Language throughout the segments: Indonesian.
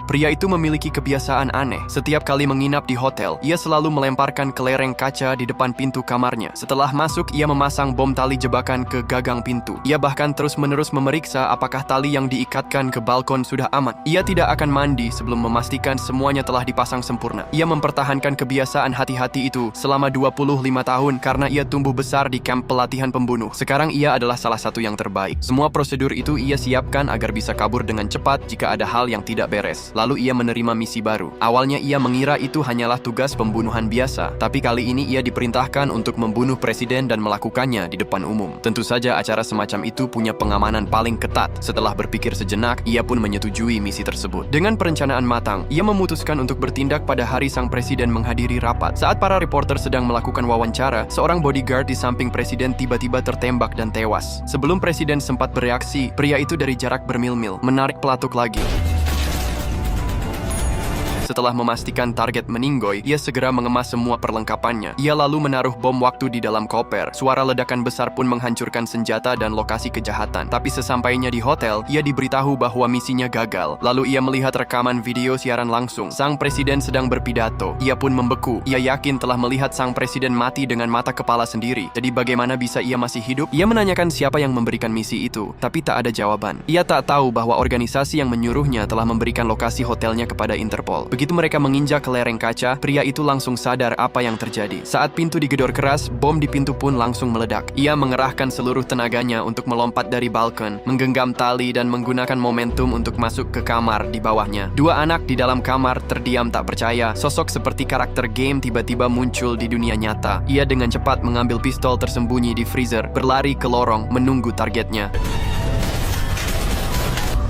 Pria itu memiliki kebiasaan aneh. Setiap kali menginap di hotel, ia selalu melemparkan kelereng kaca di depan pintu kamarnya. Setelah masuk, ia memasang bom tali jebakan ke gagang pintu. Ia bahkan terus-menerus memeriksa apakah tali yang diikatkan ke balkon sudah aman. Ia tidak akan mandi sebelum memastikan semuanya telah dipasang sempurna. Ia mempertahankan kebiasaan hati-hati itu selama 25 tahun karena ia tumbuh besar di kamp pelatihan pembunuh. Sekarang ia adalah salah satu yang terbaik. Semua prosedur itu ia siapkan agar bisa kabur dengan cepat jika ada hal yang tidak beres. Lalu ia menerima misi baru. Awalnya ia mengira itu hanyalah tugas pembunuhan biasa, tapi kali ini ia diperintahkan untuk membunuh presiden dan melakukannya di depan umum. Tentu saja acara semacam itu punya pengamanan paling ketat. Setelah berpikir sejenak, ia pun menyetujui misi tersebut. Dengan perencanaan matang, ia memutuskan untuk bertindak pada hari sang presiden menghadiri rapat. Saat para reporter sedang melakukan wawancara, seorang bodyguard di samping presiden tiba-tiba tertembak dan tewas. Sebelum presiden sempat bereaksi, pria itu dari jarak bermil-mil menarik pelatuk lagi. Setelah memastikan target meninggoy, ia segera mengemas semua perlengkapannya. Ia lalu menaruh bom waktu di dalam koper. Suara ledakan besar pun menghancurkan senjata dan lokasi kejahatan. Tapi sesampainya di hotel, ia diberitahu bahwa misinya gagal. Lalu ia melihat rekaman video siaran langsung. Sang presiden sedang berpidato. Ia pun membeku. Ia yakin telah melihat sang presiden mati dengan mata kepala sendiri. Jadi bagaimana bisa ia masih hidup? Ia menanyakan siapa yang memberikan misi itu, tapi tak ada jawaban. Ia tak tahu bahwa organisasi yang menyuruhnya telah memberikan lokasi hotelnya kepada Interpol. Begitu mereka menginjak ke lereng kaca, pria itu langsung sadar apa yang terjadi. Saat pintu digedor keras, bom di pintu pun langsung meledak. Ia mengerahkan seluruh tenaganya untuk melompat dari balkon, menggenggam tali dan menggunakan momentum untuk masuk ke kamar di bawahnya. Dua anak di dalam kamar terdiam tak percaya. Sosok seperti karakter game tiba-tiba muncul di dunia nyata. Ia dengan cepat mengambil pistol tersembunyi di freezer, berlari ke lorong, menunggu targetnya.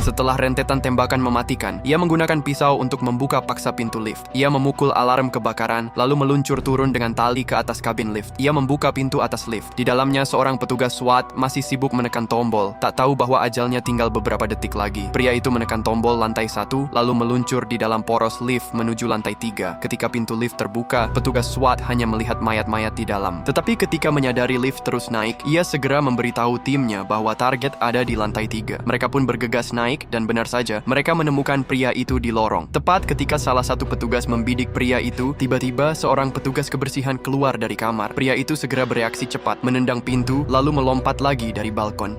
Setelah rentetan tembakan mematikan, ia menggunakan pisau untuk membuka paksa pintu lift. Ia memukul alarm kebakaran, lalu meluncur turun dengan tali ke atas kabin lift. Ia membuka pintu atas lift. Di dalamnya seorang petugas SWAT masih sibuk menekan tombol, tak tahu bahwa ajalnya tinggal beberapa detik lagi. Pria itu menekan tombol lantai 1, lalu meluncur di dalam poros lift menuju lantai 3. Ketika pintu lift terbuka, petugas SWAT hanya melihat mayat-mayat di dalam. Tetapi ketika menyadari lift terus naik, ia segera memberitahu timnya bahwa target ada di lantai 3. Mereka pun bergegas naik, dan benar saja, mereka menemukan pria itu di lorong. Tepat ketika salah satu petugas membidik pria itu, tiba-tiba seorang petugas kebersihan keluar dari kamar. Pria itu segera bereaksi cepat, menendang pintu, lalu melompat lagi dari balkon.